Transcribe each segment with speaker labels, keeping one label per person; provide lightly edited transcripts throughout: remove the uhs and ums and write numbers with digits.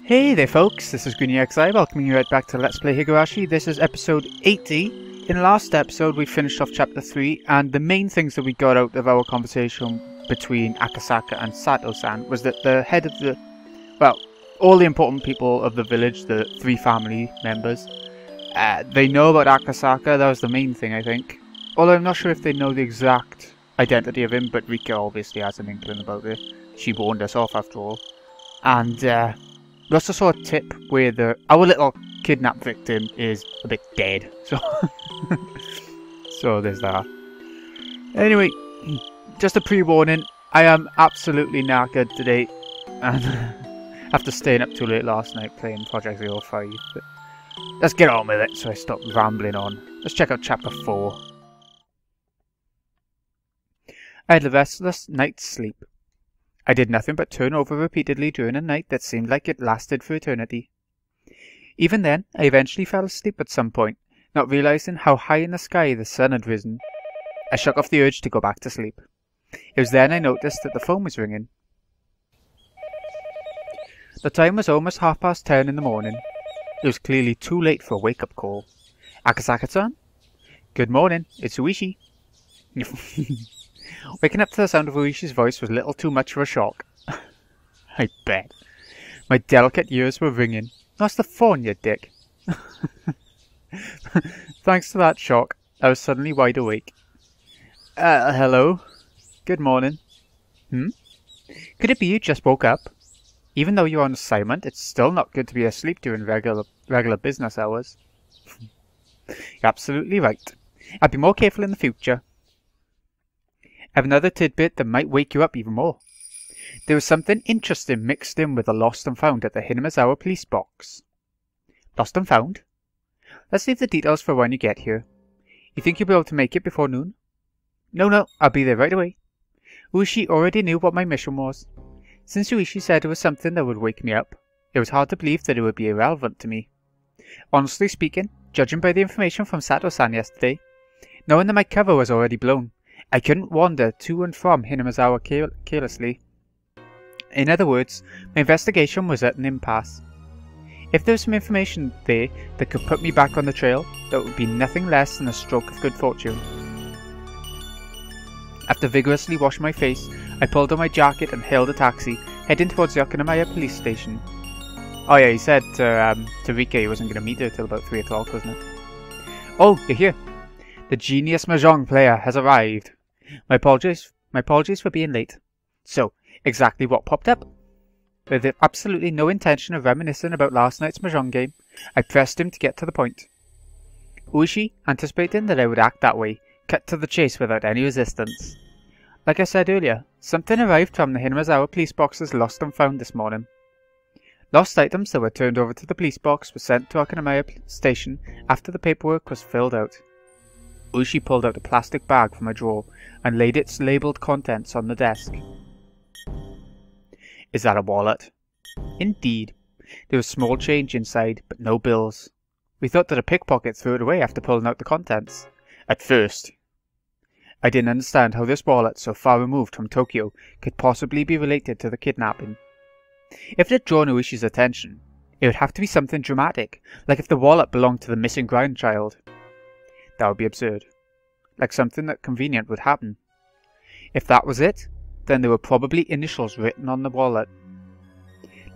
Speaker 1: Hey there folks, this is GreenyXI welcoming you right back to Let's Play Higurashi. This is episode 80. In the last episode we finished off chapter 3 and the main things that we got out of our conversation between Akasaka and Sato-san was that the head of the... well, all the important people of the village, the 3 family members, they know about Akasaka. That was the main thing, I think. Although I'm not sure if they know the exact identity of him, but Rika obviously has an inkling about it. She warned us off after all. And we also saw a tip where our little kidnapped victim is a bit dead. So there's that. Anyway, just a pre-warning, I am absolutely knackered today. And after staying up too late last night playing Project 05. But let's get on with it so I stop rambling on. Let's check out chapter 4. I had a restless night's sleep. I did nothing but turn over repeatedly during a night that seemed like it lasted for eternity. Even then, I eventually fell asleep at some point, not realizing how high in the sky the sun had risen. I shook off the urge to go back to sleep. It was then I noticed that the phone was ringing. The time was almost 10:30 in the morning. It was clearly too late for a wake-up call. Akasaka-san? Good morning, it's Uishi. Waking up to the sound of Uishi's voice was a little too much of a shock. I bet. My delicate ears were ringing. What's the phone, you dick? Thanks to that shock, I was suddenly wide awake. Hello? Good morning. Could it be you just woke up? Even though you're on assignment, it's still not good to be asleep during regular business hours. You're absolutely right. I'll be more careful in the future. I have another tidbit that might wake you up even more. There was something interesting mixed in with the lost and found at the Higurashi police box. Lost and found? Let's leave the details for when you get here. You think you'll be able to make it before noon? No, I'll be there right away. Uishi already knew what my mission was. Since Uishi said it was something that would wake me up, it was hard to believe that it would be irrelevant to me. Honestly speaking, judging by the information from Sato-san yesterday, knowing that my cover was already blown, I couldn't wander to and from Higurashi carelessly. In other words, my investigation was at an impasse. If there was some information there that could put me back on the trail, that would be nothing less than a stroke of good fortune. After vigorously washing my face, I pulled on my jacket and hailed a taxi, heading towards the Akasaka police station. Oh yeah, he said to Rika he wasn't going to meet her till about 3 o'clock, wasn't it? Oh, you're here. The genius mahjong player has arrived. My apologies for being late. So, exactly what popped up? With absolutely no intention of reminiscing about last night's mahjong game, I pressed him to get to the point. Uishi, anticipating that I would act that way, cut to the chase without any resistance. Like I said earlier, something arrived from the Higurashi police boxes lost and found this morning. Lost items that were turned over to the police box were sent to Akasaka station after the paperwork was filled out. Uishi pulled out a plastic bag from a drawer and laid its labelled contents on the desk. Is that a wallet? Indeed. There was small change inside, but no bills. We thought that a pickpocket threw it away after pulling out the contents. At first. I didn't understand how this wallet, so far removed from Tokyo, could possibly be related to the kidnapping. If it had drawn Uishi's attention, it would have to be something dramatic, like if the wallet belonged to the missing grandchild. That would be absurd. Like something that convenient would happen. If that was it, then there were probably initials written on the wallet.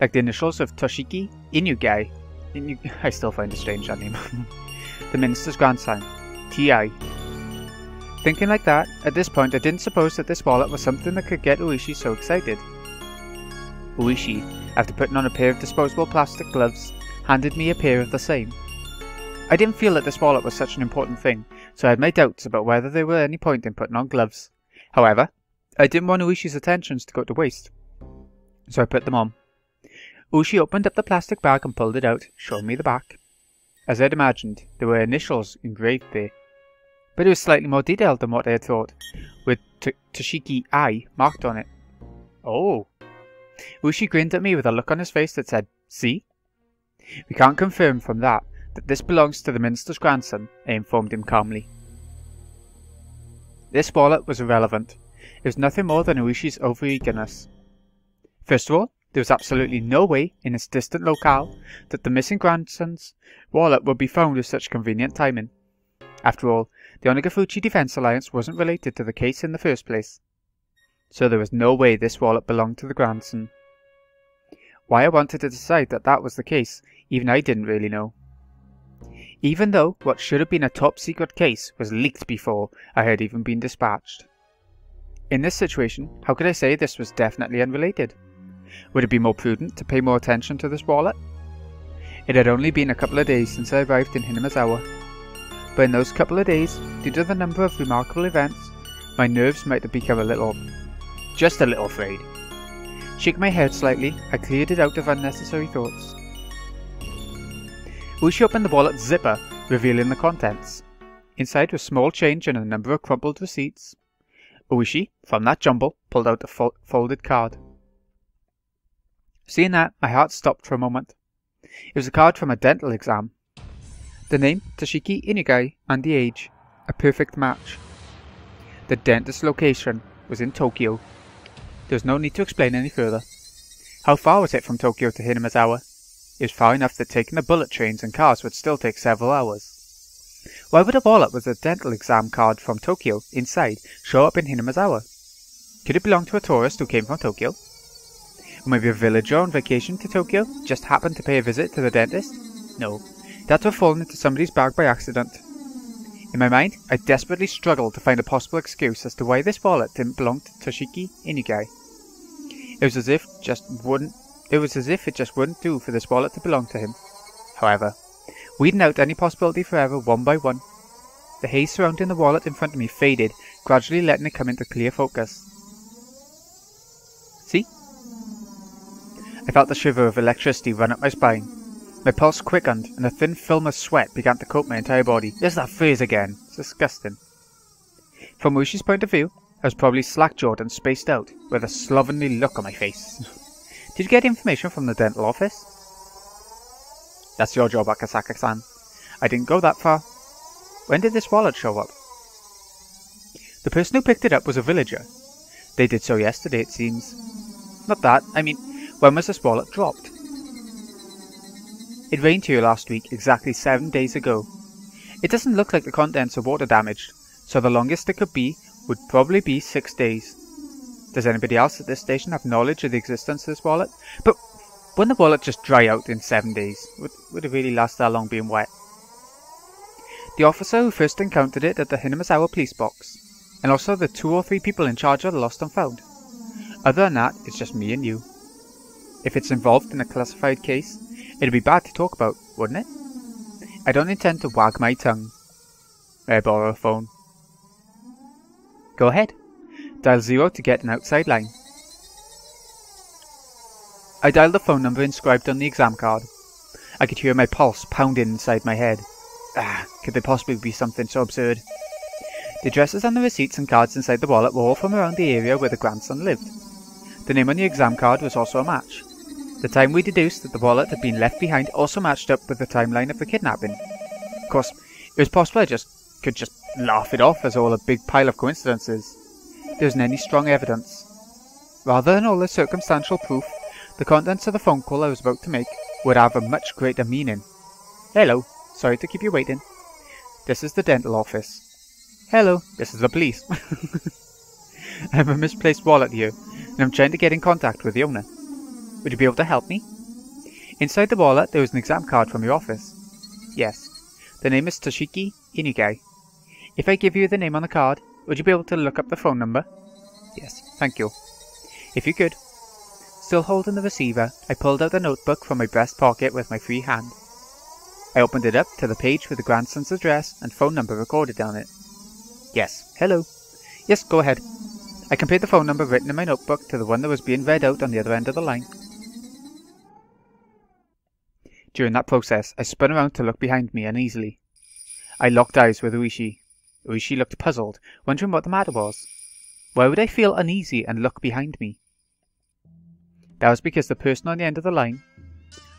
Speaker 1: Like the initials of Toshiki Inugai. I still find it strange, that name. The minister's grandson. T.I. Thinking like that, at this point I didn't suppose that this wallet was something that could get Uishi so excited. Uishi, after putting on a pair of disposable plastic gloves, handed me a pair of the same. I didn't feel that this wallet was such an important thing, so I had my doubts about whether there were any point in putting on gloves. However, I didn't want Uishi's attentions to go to waste, so I put them on. Uishi opened up the plastic bag and pulled it out, showing me the back. As I'd imagined, there were initials engraved there. But it was slightly more detailed than what I had thought, with Toshiki I marked on it. Oh! Uishi grinned at me with a look on his face that said, "See? We can't confirm from that this belongs to the minister's grandson," I informed him calmly. This wallet was irrelevant. It was nothing more than Uishi's over-eagerness. First of all, There was absolutely no way in this distant locale that the missing grandson's wallet would be found with such convenient timing. After all, the Onagafuchi Defense Alliance wasn't related to the case in the first place, so there was no way this wallet belonged to the grandson. Why I wanted to decide that that was the case, even I didn't really know. Even though what should have been a top secret case was leaked before I had even been dispatched. In this situation, how could I say this was definitely unrelated? Would it be more prudent to pay more attention to this wallet? It had only been a couple of days since I arrived in Hinamazawa, but in those couple of days, due to the number of remarkable events, my nerves might have become just a little frayed. Shaking my head slightly, I cleared it out of unnecessary thoughts. Ushi opened the wallet's zipper, revealing the contents. Inside was small change and a number of crumpled receipts. Ushi, from that jumble, pulled out a folded card. Seeing that, my heart stopped for a moment. It was a card from a dental exam. The name, Toshiki Inigai, and the age, a perfect match. The dentist's location was in Tokyo. There was no need to explain any further. How far was it from Tokyo to Hinamazawa? It was far enough that taking the bullet trains and cars would still take several hours. Why would a wallet with a dental exam card from Tokyo inside show up in Hinamazawa? Could it belong to a tourist who came from Tokyo? Or maybe a villager on vacation to Tokyo just happened to pay a visit to the dentist? No, it had to have fallen into somebody's bag by accident. In my mind, I desperately struggled to find a possible excuse as to why this wallet didn't belong to Toshiki Inigai. It was as if it just wouldn't do for this wallet to belong to him. However, weeding out any possibility forever one by one, the haze surrounding the wallet in front of me faded, gradually letting it come into clear focus. See? I felt the shiver of electricity run up my spine. My pulse quickened, and a thin film of sweat began to coat my entire body. There's that phrase again. It's disgusting. From Ushi's point of view, I was probably slack-jawed and spaced out, with a slovenly look on my face. Did you get information from the dental office? That's your job, Akasaka-san. I didn't go that far. When did this wallet show up? The person who picked it up was a villager. They did so yesterday, it seems. Not that, I mean, when was this wallet dropped? It rained here last week, exactly 7 days ago. It doesn't look like the contents are water damaged, so the longest it could be would probably be 6 days. Does anybody else at this station have knowledge of the existence of this wallet? But wouldn't the wallet just dry out in 7 days? Would it really last that long being wet? The officer who first encountered it at the Hinamazawa police box, and also the 2 or 3 people in charge of the lost and found. Other than that, it's just me and you. If it's involved in a classified case, it'd be bad to talk about, wouldn't it? I don't intend to wag my tongue. May I borrow a phone? Go ahead. Dial 0 to get an outside line. I dialed the phone number inscribed on the exam card. I could hear my pulse pounding inside my head. Could there possibly be something so absurd? The addresses on the receipts and cards inside the wallet were all from around the area where the grandson lived. The name on the exam card was also a match. The time we deduced that the wallet had been left behind also matched up with the timeline of the kidnapping. Of course, it was possible I could just laugh it off as all a big pile of coincidences. There wasn't any strong evidence. Rather than all the circumstantial proof, the contents of the phone call I was about to make would have a much greater meaning. Hello, sorry to keep you waiting. This is the dental office. Hello, this is the police. I have a misplaced wallet here, and I'm trying to get in contact with the owner. Would you be able to help me? Inside the wallet there was an exam card from your office. Yes, the name is Toshiki Inigai. If I give you the name on the card, would you be able to look up the phone number? Yes, thank you. If you could. Still holding the receiver, I pulled out a notebook from my breast pocket with my free hand. I opened it up to the page with the grandson's address and phone number recorded on it. Yes, hello. Yes, go ahead. I compared the phone number written in my notebook to the one that was being read out on the other end of the line. During that process, I spun around to look behind me uneasily. I locked eyes with Uishi. Uishi looked puzzled, wondering what the matter was. Why would I feel uneasy and look behind me? That was because the person on the end of the line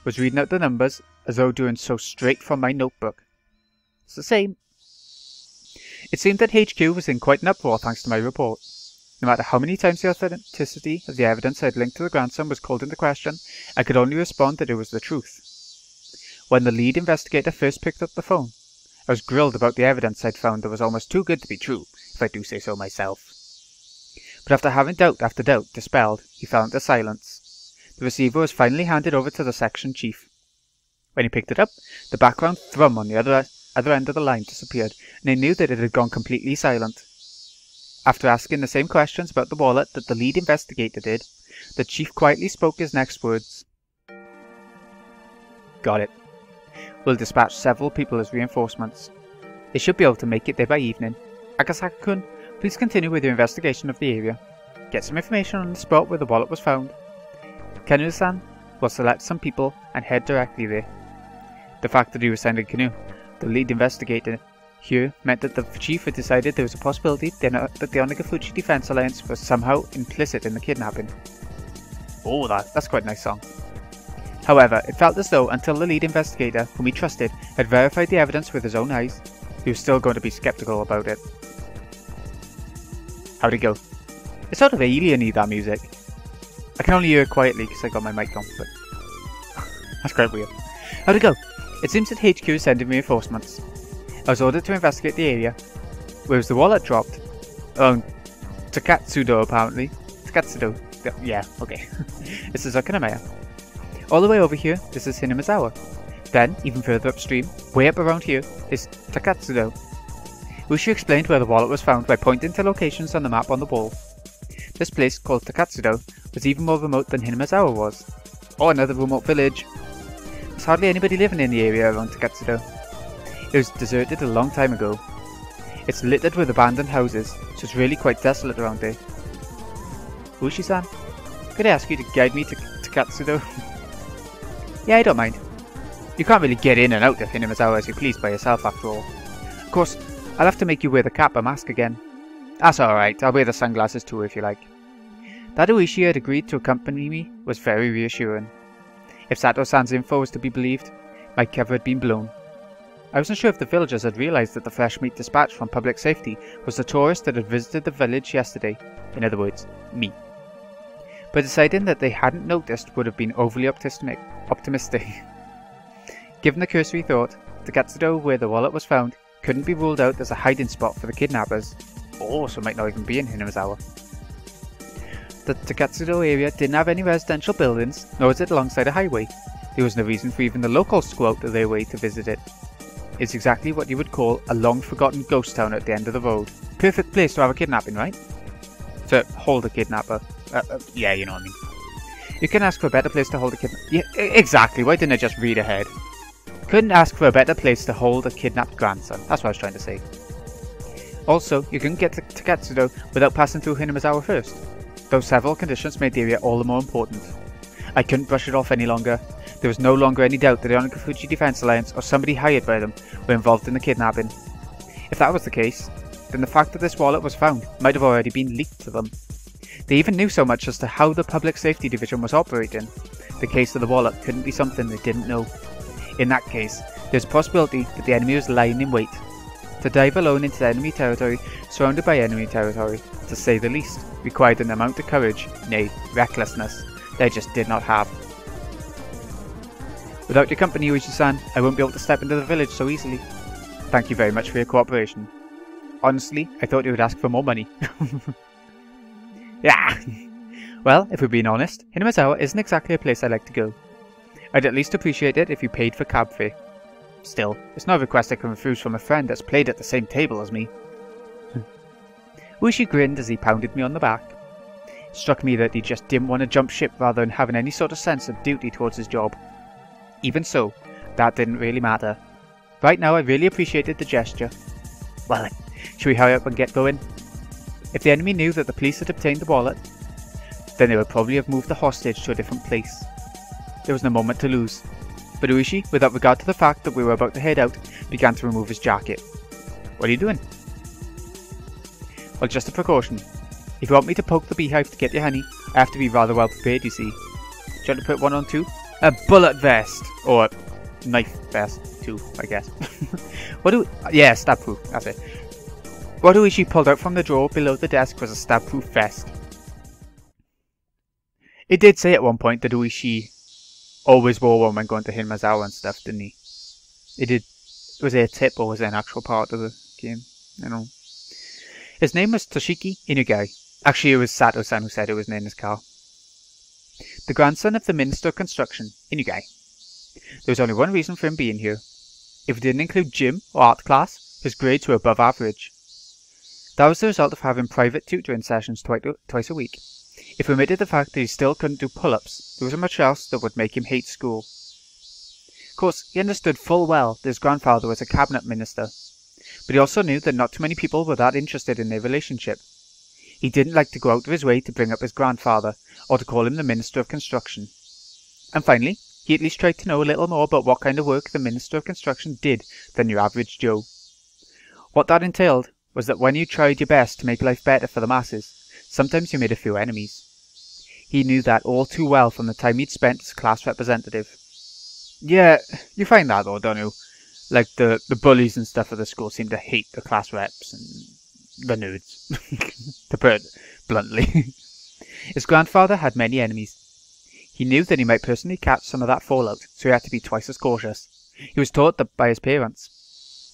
Speaker 1: was reading out the numbers as though doing so straight from my notebook. It's the same. It seemed that HQ was in quite an uproar thanks to my report. No matter how many times the authenticity of the evidence I'd linked to the grandson was called into question, I could only respond that it was the truth. When the lead investigator first picked up the phone, I was grilled about the evidence I'd found that was almost too good to be true, if I do say so myself. But after having doubt after doubt dispelled, he fell into silence. The receiver was finally handed over to the section chief. When he picked it up, the background thrum on the other end of the line disappeared, and I knew that it had gone completely silent. After asking the same questions about the wallet that the lead investigator did, the chief quietly spoke his next words. Got it. We'll dispatch several people as reinforcements. They should be able to make it there by evening. Akasaka-kun, please continue with your investigation of the area. Get some information on the spot where the wallet was found. Kenu-san will select some people and head directly there. The fact that he was sending Kenu, the lead investigator, here meant that the chief had decided there was a possibility that the Onagafuchi Defense Alliance was somehow implicit in the kidnapping. Oh, that's quite a nice song. However, it felt as though until the lead investigator, whom he trusted, had verified the evidence with his own eyes, he was still going to be skeptical about it. How'd it go? It's sort of alien-y, that music. I can only hear it quietly because I got my mic on, but that's quite weird. How'd it go? It seems that HQ is sending reinforcements. I was ordered to investigate the area. Where was the wallet dropped? Oh, Takatsudo apparently. Takatsudo. Yeah, okay. This is Okinamaya. All the way over here, this is Hinamizawa. Then, even further upstream, way up around here, is Takatsudo. Ushi explained where the wallet was found by pointing to locations on the map on the wall. This place, called Takatsudo, was even more remote than Hinamizawa was. Oh, another remote village. There's hardly anybody living in the area around Takatsudo. It was deserted a long time ago. It's littered with abandoned houses, so it's really quite desolate around there. Ushi-san, could I ask you to guide me to Takatsudo? Yeah, I don't mind. You can't really get in and out of Hinamizawa as you please by yourself after all. Of course, I'll have to make you wear the cap and mask again. That's alright, I'll wear the sunglasses too if you like. That Uishi had agreed to accompany me was very reassuring. If Sato-san's info was to be believed, my cover had been blown. I wasn't sure if the villagers had realised that the fresh meat dispatch from public safety was the tourist that had visited the village yesterday. In other words, me. But deciding that they hadn't noticed would have been overly optimistic. Given the cursory thought, Takatsudo, where the wallet was found, couldn't be ruled out as a hiding spot for the kidnappers. Oh, so it might not even be in Hinamizawa. The Takatsudo area didn't have any residential buildings, nor was it alongside a highway. There was no reason for even the locals to go out of their way to visit it. It's exactly what you would call a long-forgotten ghost town at the end of the road. Perfect place to have a kidnapping, right? To hold a kidnapper. Yeah, you know what I mean. You can ask for a better place to hold a kidnapper. Yeah, exactly. Why didn't I just read ahead? Couldn't ask for a better place to hold a kidnapped grandson. That's what I was trying to say. Also, you couldn't get to Takatsudo without passing through Hinamizawa first. Those several conditions made the area all the more important. I couldn't brush it off any longer. There was no longer any doubt that the Onagafuchi Defense Alliance or somebody hired by them were involved in the kidnapping. If that was the case, then the fact that this wallet was found might have already been leaked to them. They even knew so much as to how the Public Safety Division was operating. The case of the wallet couldn't be something they didn't know. In that case, there's a possibility that the enemy was lying in wait. To dive alone into enemy territory, surrounded by enemy territory, to say the least, required an amount of courage, nay, recklessness, they just did not have. Without your company, Uichi-san, I won't be able to step into the village so easily. Thank you very much for your cooperation. Honestly, I thought you would ask for more money. Yeah! Well, if we're being honest, Hinamizawa isn't exactly a place I like to go. I'd at least appreciate it if you paid for cab fare. Still, it's no request I can refuse from a friend that's played at the same table as me. Uishi grinned as he pounded me on the back. It struck me that he just didn't want to jump ship rather than having any sort of sense of duty towards his job. Even so, that didn't really matter. Right now I really appreciated the gesture. Well, should we hurry up and get going? If the enemy knew that the police had obtained the wallet, then they would probably have moved the hostage to a different place. There was no moment to lose. But Uishi, without regard to the fact that we were about to head out, began to remove his jacket. What are you doing? Well, just a precaution. If you want me to poke the beehive to get your honey, I have to be rather well prepared, you see. Do you want to put one on too? A bullet vest! Or a knife vest too, I guess. Yeah, stab proof, that's it. What Higurashi pulled out from the drawer below the desk was a stab-proof vest. It did say at one point that Higurashi always wore one when going to Higurashi and stuff, didn't he? Was it a tip or was it an actual part of the game? I don't know. His name was Toshiki Inugai. Actually, it was Sato-san who said it was named his car. The grandson of the Minister of Construction, Inugai. There was only one reason for him being here. If we didn't include gym or art class, his grades were above average. That was the result of having private tutoring sessions twice a week. If we omitted the fact that he still couldn't do pull-ups, there wasn't much else that would make him hate school. Of course, he understood full well that his grandfather was a cabinet minister, but he also knew that not too many people were that interested in their relationship. He didn't like to go out of his way to bring up his grandfather, or to call him the Minister of Construction. And finally, he at least tried to know a little more about what kind of work the Minister of Construction did than your average Joe. What that entailed was that when you tried your best to make life better for the masses, sometimes you made a few enemies. He knew that all too well from the time he'd spent as class representative. Yeah, you find that though, don't you? Like the bullies and stuff at the school seem to hate the class reps and the nerds, to put it bluntly. His grandfather had many enemies. He knew that he might personally catch some of that fallout, so he had to be twice as cautious. He was taught that by his parents.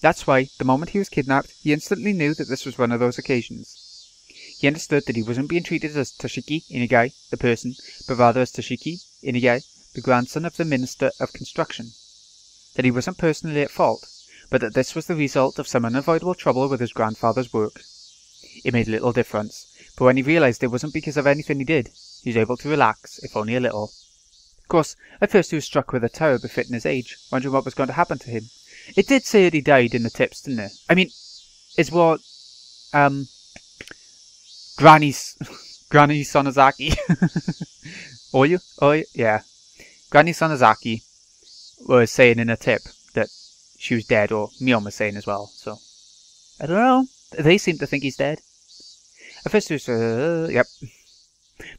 Speaker 1: That's why, the moment he was kidnapped, he instantly knew that this was one of those occasions. He understood that he wasn't being treated as Toshiki Inugai, the person, but rather as Toshiki Inugai, the grandson of the Minister of Construction. That he wasn't personally at fault, but that this was the result of some unavoidable trouble with his grandfather's work. It made little difference, but when he realised it wasn't because of anything he did, he was able to relax, if only a little. Of course, at first he was struck with a terror befitting his age, wondering what was going to happen to him. It did say that he died in the tips, didn't it? I mean, it's what, Granny Sonozaki. Yeah. Granny Sonozaki was saying in a tip that she was dead, or Mion was saying as well, so. I don't know. They seem to think he's dead. At first he was, yep.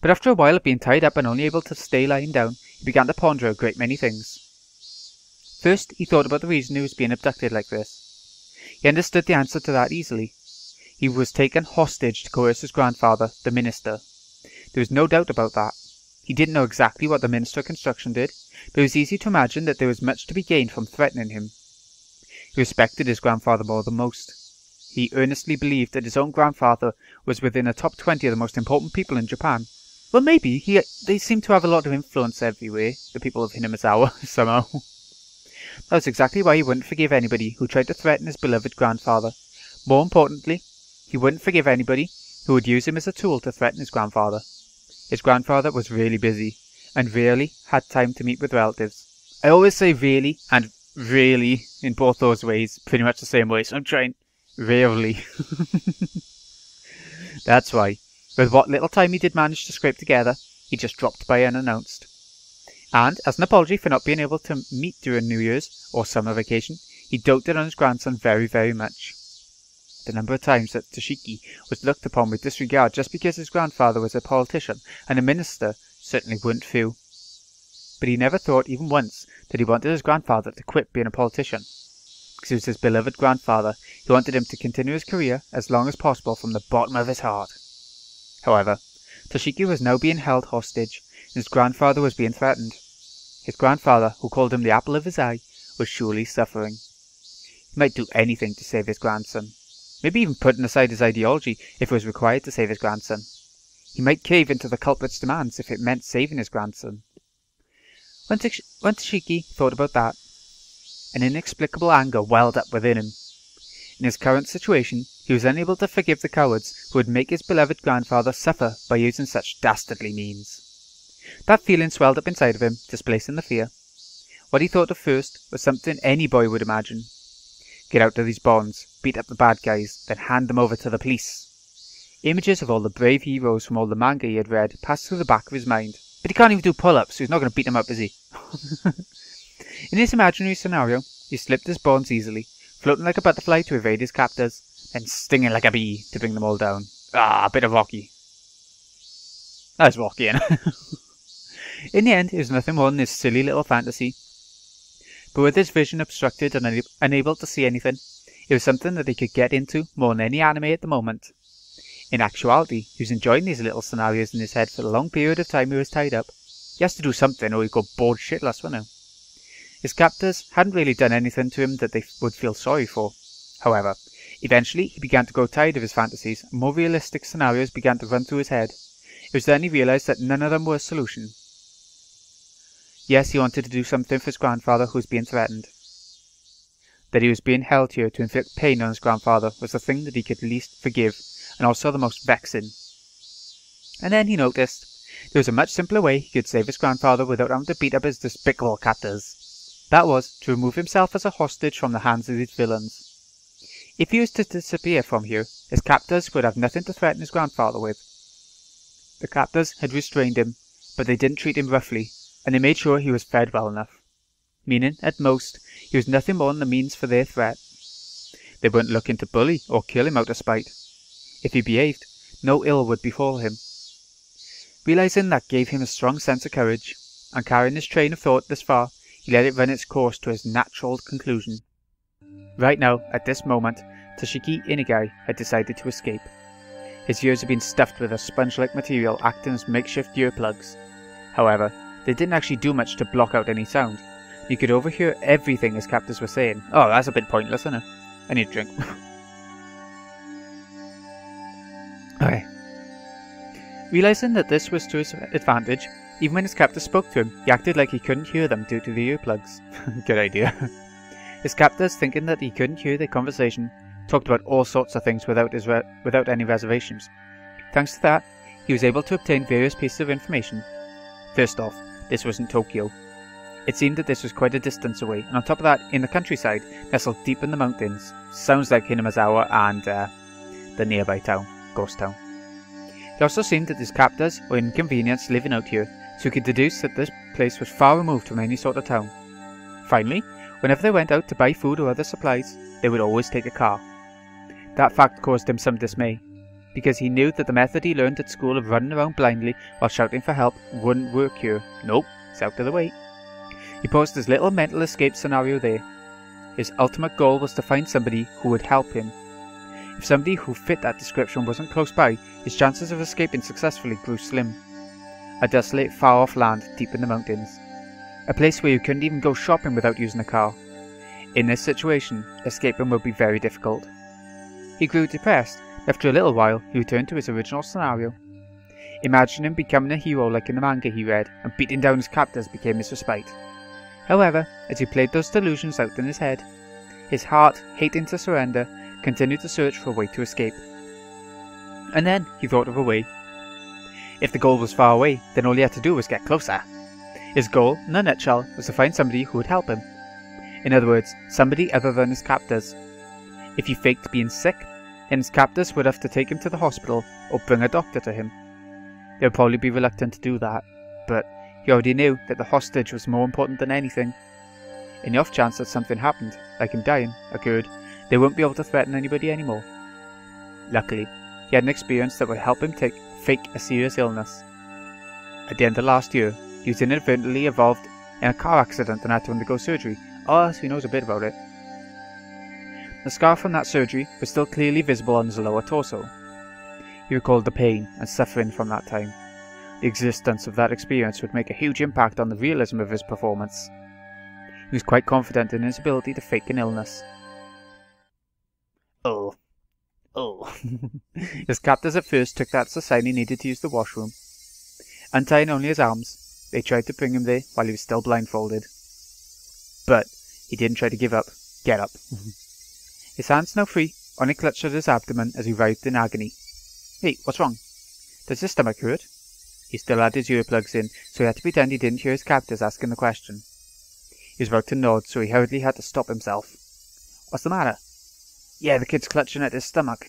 Speaker 1: But after a while of being tied up and only able to stay lying down, he began to ponder a great many things. First, he thought about the reason he was being abducted like this. He understood the answer to that easily. He was taken hostage to coerce his grandfather, the minister. There was no doubt about that. He didn't know exactly what the Minister of Construction did, but it was easy to imagine that there was much to be gained from threatening him. He respected his grandfather more than most. He earnestly believed that his own grandfather was within the top 20 of the most important people in Japan. Well, maybe. They seem to have a lot of influence everywhere, the people of Higurashi, somehow. That was exactly why he wouldn't forgive anybody who tried to threaten his beloved grandfather. More importantly, he wouldn't forgive anybody who would use him as a tool to threaten his grandfather. His grandfather was really busy, and rarely had time to meet with relatives. I always say really and really in both those ways, pretty much the same way, so I'm trying rarely. That's why, with what little time he did manage to scrape together, he just dropped by unannounced. And, as an apology for not being able to meet during New Year's or summer vacation, he doted on his grandson very, very much. The number of times that Toshiki was looked upon with disregard just because his grandfather was a politician and a minister certainly weren't few. But he never thought even once that he wanted his grandfather to quit being a politician. Because he was his beloved grandfather, he wanted him to continue his career as long as possible from the bottom of his heart. However, Toshiki was now being held hostage, and his grandfather was being threatened. His grandfather, who called him the apple of his eye, was surely suffering. He might do anything to save his grandson. Maybe even putting aside his ideology if it was required to save his grandson. He might cave into the culprit's demands if it meant saving his grandson. When Toshiki thought about that, an inexplicable anger welled up within him. In his current situation, he was unable to forgive the cowards who would make his beloved grandfather suffer by using such dastardly means. That feeling swelled up inside of him, displacing the fear. What he thought of first was something any boy would imagine. Get out of these bonds, beat up the bad guys, then hand them over to the police. Images of all the brave heroes from all the manga he had read passed through the back of his mind. But he can't even do pull-ups, so he's not going to beat them up, is he? In his imaginary scenario, he slipped his bonds easily, floating like a butterfly to evade his captors, then stinging like a bee to bring them all down. Ah, a bit of Rocky. That's Rocky, innit? In the end, it was nothing more than his silly little fantasy. But with his vision obstructed and unable to see anything, It was something that he could get into more than any anime at the moment. In actuality, he was enjoying these little scenarios in his head for the long period of time he was tied up. He has to do something or he'd go bored shitless, wouldn't he? His captors hadn't really done anything to him that they would feel sorry for. However, eventually he began to grow tired of his fantasies, and more realistic scenarios began to run through his head. It was then he realised that none of them were a solution. Yes, he wanted to do something for his grandfather who was being threatened. That he was being held here to inflict pain on his grandfather was the thing that he could least forgive, and also the most vexing. And then he noticed there was a much simpler way he could save his grandfather without having to beat up his despicable captors. That was to remove himself as a hostage from the hands of these villains. If he was to disappear from here, his captors would have nothing to threaten his grandfather with. The captors had restrained him, but they didn't treat him roughly, and they made sure he was fed well enough. Meaning, at most, he was nothing more than the means for their threat. They weren't looking to bully or kill him out of spite. If he behaved, no ill would befall him. Realizing that gave him a strong sense of courage, and carrying his train of thought this far, he let it run its course to its natural conclusion. Right now, at this moment, Toshiki Inigai had decided to escape. His ears had been stuffed with a sponge-like material acting as makeshift earplugs. However, they didn't actually do much to block out any sound. You could overhear everything his captors were saying. Oh, that's a bit pointless, isn't it? I need a drink. Okay. Realising that this was to his advantage, even when his captors spoke to him, he acted like he couldn't hear them due to the earplugs. Good idea. His captors, thinking that he couldn't hear their conversation, talked about all sorts of things without any reservations. Thanks to that, he was able to obtain various pieces of information. First off, this wasn't Tokyo. It seemed that this was quite a distance away, and on top of that, in the countryside, nestled deep in the mountains. Sounds like Hinamazawa and the nearby town, ghost town. It also seemed that his captors were inconvenienced living out here, so he could deduce that this place was far removed from any sort of town. Finally, whenever they went out to buy food or other supplies, they would always take a car. That fact caused him some dismay, because he knew that the method he learned at school of running around blindly while shouting for help wouldn't work here. Nope, it's out of the way. He paused his little mental escape scenario there. His ultimate goal was to find somebody who would help him. If somebody who fit that description wasn't close by, his chances of escaping successfully grew slim. A desolate, far-off land deep in the mountains. A place where you couldn't even go shopping without using a car. In this situation, escaping would be very difficult. He grew depressed. After a little while, he returned to his original scenario. Imagine him becoming a hero like in the manga he read, and beating down his captors became his respite. However, as he played those delusions out in his head, his heart, hating to surrender, continued to search for a way to escape. And then he thought of a way. If the goal was far away, then all he had to do was get closer. His goal, in a nutshell, was to find somebody who would help him. In other words, somebody other than his captors. If he faked being sick, then his captors would have to take him to the hospital or bring a doctor to him. They would probably be reluctant to do that, but he already knew that the hostage was more important than anything. In the off chance that something happened, like him dying, occurred, they won't be able to threaten anybody anymore. Luckily, he had an experience that would help him fake a serious illness. At the end of last year, he was inadvertently involved in a car accident and had to undergo surgery. Oh, so he knows a bit about it. The scar from that surgery was still clearly visible on his lower torso. He recalled the pain and suffering from that time. The existence of that experience would make a huge impact on the realism of his performance. He was quite confident in his ability to fake an illness. Oh. His captors at first took that as a sign he needed to use the washroom. Untying only his arms, they tried to bring him there while he was still blindfolded. But he didn't try to give up. Get up. His hands now free, only clutched at his abdomen as he writhed in agony. Hey, what's wrong? Does his stomach hurt? He still had his earplugs in, so he had to pretend he didn't hear his captors asking the question. He was about to nod, so he hurriedly had to stop himself. What's the matter? Yeah, the kid's clutching at his stomach.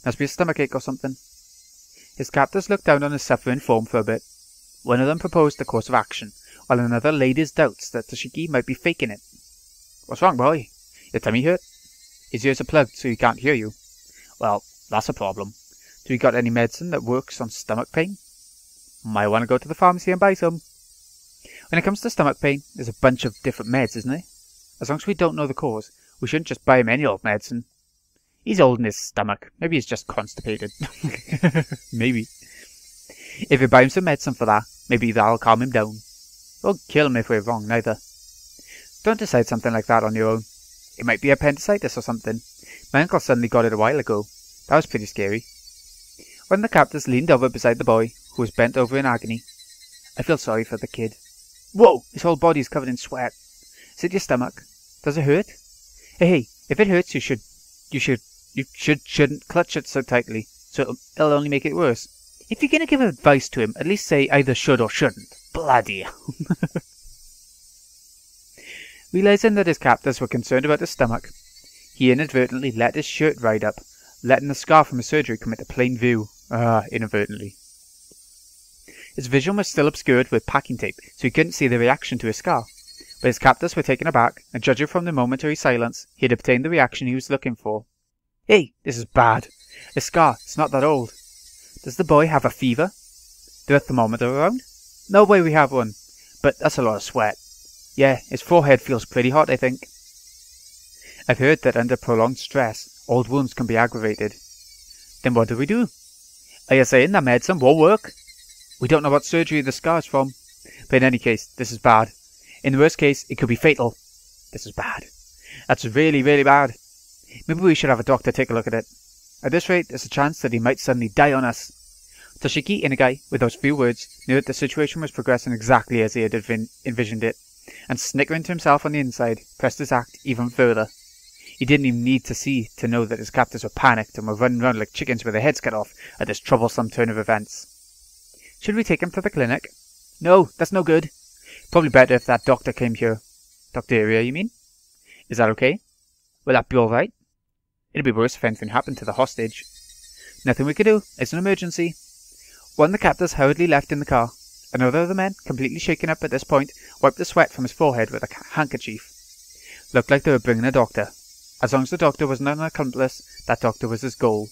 Speaker 1: Must be a stomachache or something. His captors looked down on his suffering form for a bit. One of them proposed a course of action, while another laid his doubts that Toshiki might be faking it. What's wrong, boy? Your tummy hurt? His ears are plugged, so he can't hear you. Well, that's a problem. Do you got any medicine that works on stomach pain? Might want to go to the pharmacy and buy some. When it comes to stomach pain, there's a bunch of different meds, isn't there? As long as we don't know the cause, We shouldn't just buy him any old medicine. He's old in his stomach. Maybe he's just constipated. Maybe. If we buy him some medicine for that, maybe that'll calm him down. Or kill him if we're wrong, neither. Don't decide something like that on your own. It might be appendicitis or something. My uncle suddenly got it a while ago. That was pretty scary. When the captors leaned over beside the boy, who was bent over in agony, I feel sorry for the kid. Whoa! His whole body's covered in sweat. Is it your stomach? Does it hurt? Hey, if it hurts, you shouldn't clutch it so tightly, so it'll only make it worse. If you're gonna give advice to him, at least say either should or shouldn't. Bloody hell. Realizing that his captors were concerned about his stomach, he inadvertently let his shirt ride up, letting the scar from his surgery come into plain view. Inadvertently. His vision was still obscured with packing tape, so he couldn't see the reaction to his scar. But his captors were taken aback, and judging from the momentary silence, he had obtained the reaction he was looking for. Hey, this is bad. The scar, it's not that old. Does the boy have a fever? Do a thermometer around? No way we have one, but that's a lot of sweat. Yeah, his forehead feels pretty hot, I think. I've heard that under prolonged stress, old wounds can be aggravated. Then what do we do? Are you saying that medicine won't work? We don't know what surgery the scar's from. But in any case, this is bad. In the worst case, it could be fatal. This is bad. That's really, really bad. Maybe we should have a doctor take a look at it. At this rate, there's a chance that he might suddenly die on us. Toshiki Inagai, with those few words, knew that the situation was progressing exactly as he had envisioned it, and snickering to himself on the inside, pressed his act even further. He didn't even need to see to know that his captors were panicked and were running around like chickens with their heads cut off at this troublesome turn of events. Should we take him to the clinic? No, that's no good. Probably better if that doctor came here. Dr. Iria, you mean? Is that okay? Will that be alright? It'd be worse if anything happened to the hostage. Nothing we could do. It's an emergency. One of the captors hurriedly left in the car. Another of the men, completely shaken up at this point, wiped the sweat from his forehead with a handkerchief. Looked like they were bringing a doctor. As long as the doctor wasn't an accomplice, that doctor was his goal.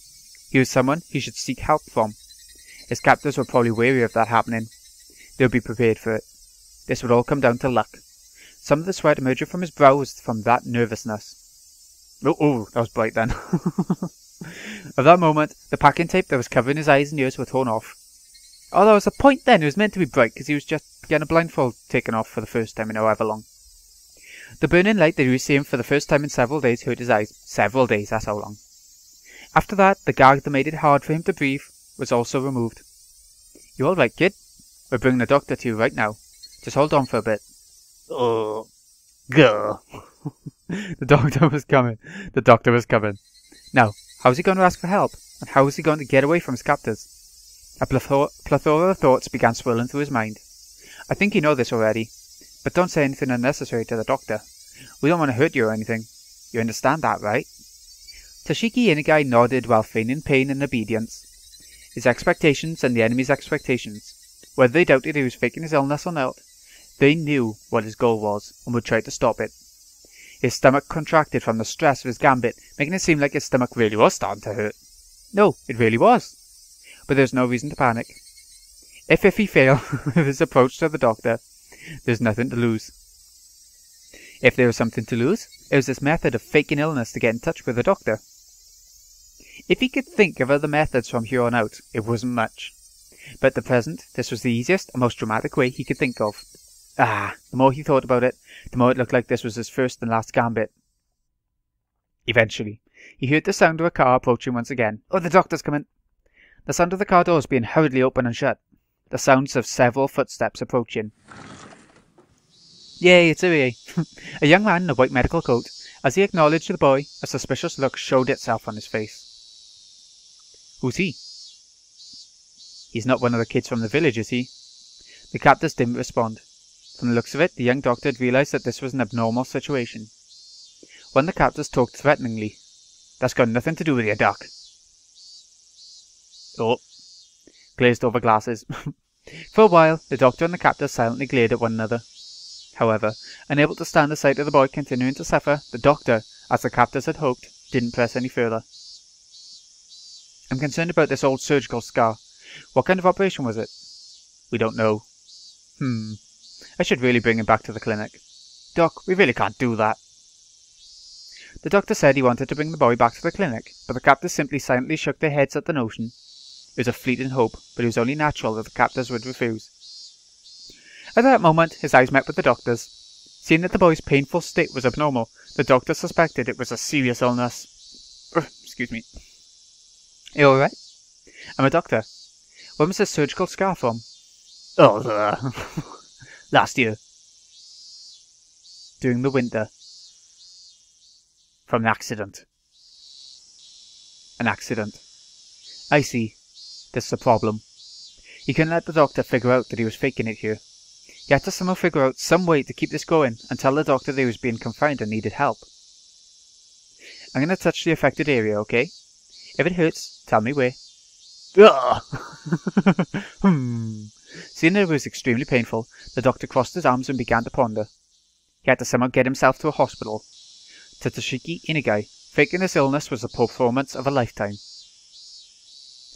Speaker 1: He was someone he should seek help from. His captors were probably wary of that happening. They would be prepared for it. This would all come down to luck. Some of the sweat emerging from his brow was from that nervousness. Oh, that was bright then. At that moment, the packing tape that was covering his eyes and ears were torn off. Oh, that was the point then. It was meant to be bright because he was just getting a blindfold taken off for the first time in however long. The burning light that he was seeing for the first time in several days hurt his eyes. Several days, that's how long. After that, the gag that made it hard for him to breathe was also removed. You alright, kid? We're bringing the doctor to you right now. Just hold on for a bit. Oh, girl. The doctor was coming. The doctor was coming. Now, how's he going to ask for help? And how is he going to get away from his captors? A plethora of thoughts began swirling through his mind. I think you know this already, but don't say anything unnecessary to the doctor. We don't want to hurt you or anything. You understand that, right? Toshiki Inagai nodded while feigning pain and obedience. His expectations and the enemy's expectations. Whether they doubted he was faking his illness or not, they knew what his goal was and would try to stop it. His stomach contracted from the stress of his gambit, making it seem like his stomach really was starting to hurt. No, it really was. But there's no reason to panic. If he failed with his approach to the doctor, there's nothing to lose. If there was something to lose, it was this method of faking illness to get in touch with the doctor. If he could think of other methods from here on out, it wasn't much. But at the present, this was the easiest and most dramatic way he could think of. The more he thought about it, the more it looked like this was his first and last gambit. Eventually, he heard the sound of a car approaching once again. Oh, the doctor's coming! The sound of the car doors being hurriedly opened and shut. The sounds of several footsteps approaching. Yay, it's Irie! A young man in a white medical coat. As he acknowledged the boy, a suspicious look showed itself on his face. Who's he? He's not one of the kids from the village, is he? The captors didn't respond. From the looks of it, the young doctor had realized that this was an abnormal situation. One of the captors talked threateningly. That's got nothing to do with your doc. Oh. Glazed over glasses. For a while, the doctor and the captor silently glared at one another. However, unable to stand the sight of the boy continuing to suffer, the doctor, as the captors had hoped, didn't press any further. I'm concerned about this old surgical scar. What kind of operation was it? We don't know. I should really bring him back to the clinic. Doc, we really can't do that. The doctor said he wanted to bring the boy back to the clinic, but the captors simply silently shook their heads at the notion. It was a fleeting hope, but it was only natural that the captors would refuse. At that moment, his eyes met with the doctor's. Seeing that the boy's painful state was abnormal, the doctor suspected it was a serious illness. Excuse me. You alright? I'm a doctor. When was this surgical scar from? Oh, last year. During the winter. From an accident. An accident. I see. This is a problem. He couldn't let the doctor figure out that he was faking it here. He had to somehow figure out some way to keep this going and tell the doctor that he was being confined and needed help. I'm going to touch the affected area, okay? If it hurts, tell me where. Seeing that it was extremely painful, the doctor crossed his arms and began to ponder. He had to somehow get himself to a hospital. To Toshiki Inigai, faking this illness was the performance of a lifetime.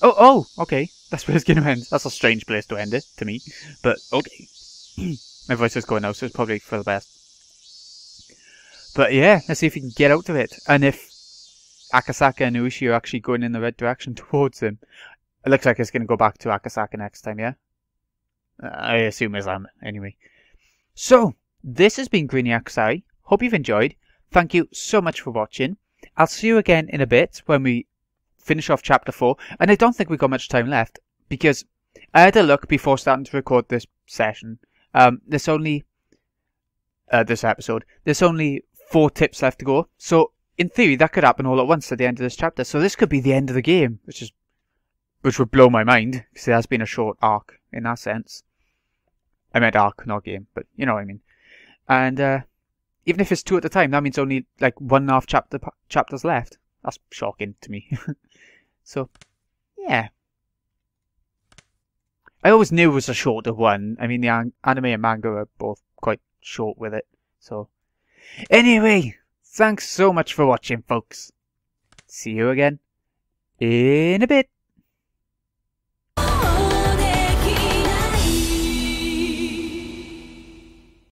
Speaker 1: Oh, okay. That's where it's going to end. That's a strange place to end it, to me. But, okay. My voice is going now, so it's probably for the best. But yeah, let's see if he can get out of it. And if Akasaka and Uishi are actually going in the right direction towards him. It looks like it's going to go back to Akasaka next time, yeah? I assume it's anyway. So, this has been Greeny Akusai. Hope you've enjoyed. Thank you so much for watching. I'll see you again in a bit when we finish off chapter 4. And I don't think we've got much time left, because I had a look before starting to record this session. There's only this episode. There's only 4 tips left to go. So in theory, that could happen all at once at the end of this chapter. So this could be the end of the game, which would blow my mind, because it has been a short arc in that sense. I meant arc, not game, but you know what I mean. And even if it's 2 at a time, that means only like 1.5 chapters left. That's shocking to me. So yeah. I always knew it was a shorter one. I mean, the anime and manga are both quite short with it. So, anyway, thanks so much for watching, folks. See you again in a bit.